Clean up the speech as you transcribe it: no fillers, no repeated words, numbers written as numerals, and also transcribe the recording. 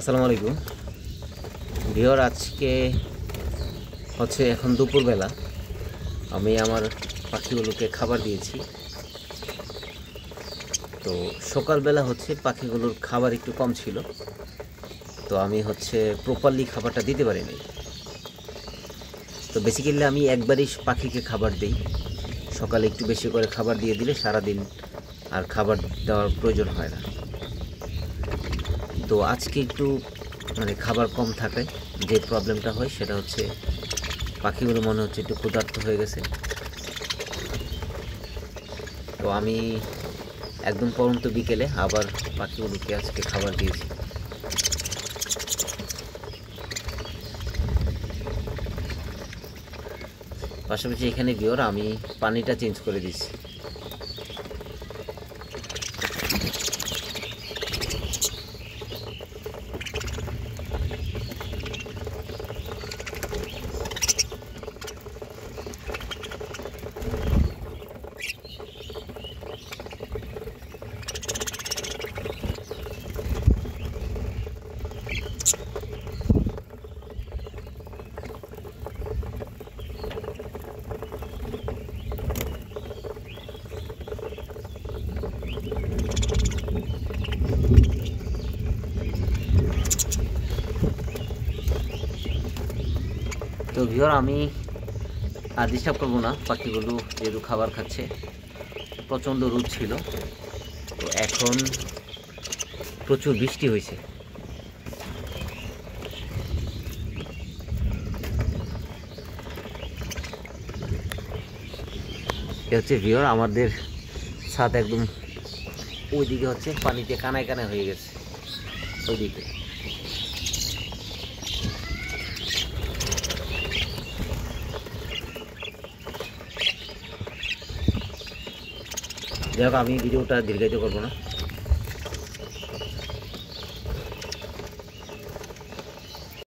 আসসালামু আলাইকুম ভিউয়ার। আজকে হচ্ছে এখন দুপুরবেলা। আমি আমার পাখিগুলোকে খাবার দিয়েছি। তো সকালবেলা হচ্ছে পাখিগুলোর খাবার একটু কম ছিল, তো আমি হচ্ছে প্রপারলি খাবারটা দিতে পারিনি। তো বেসিক্যালি আমি একবারই পাখিকে খাবার দিই। সকালে একটু বেশি করে খাবার দিয়ে দিলে সারাদিন আর খাবার দেওয়ার প্রয়োজন হয় না। তো আজকে একটু খাবার কম থাকায় যে প্রবলেমটা হয় সেটা হচ্ছে পাখিগুলো মনে হচ্ছে একটু ক্ষুধার্ত হয়ে গেছে। তো আমি একদম পরন্ত বিকেলে আবার পাখিগুলোকে আজকে খাবার দিয়েছি। পাশাপাশি এখানে ভিউয়ার আমি পানিটা চেঞ্জ করে দিচ্ছি। তো ভিউয়ার আমি আর ডিস্টার্ব করবো না, পাখিগুলো যেহেতু খাবার খাচ্ছে। প্রচণ্ড রোদ ছিল, তো এখন প্রচুর বৃষ্টি হয়েছে। এ হচ্ছে ভিউয়ার আমাদের ছাদ একদম ওইদিকে হচ্ছে পানিতে কানায় কানায় হয়ে গেছে। ওইদিকে যাই হোক, আমি ভিডিওটা দীর্ঘায়িত করবো না।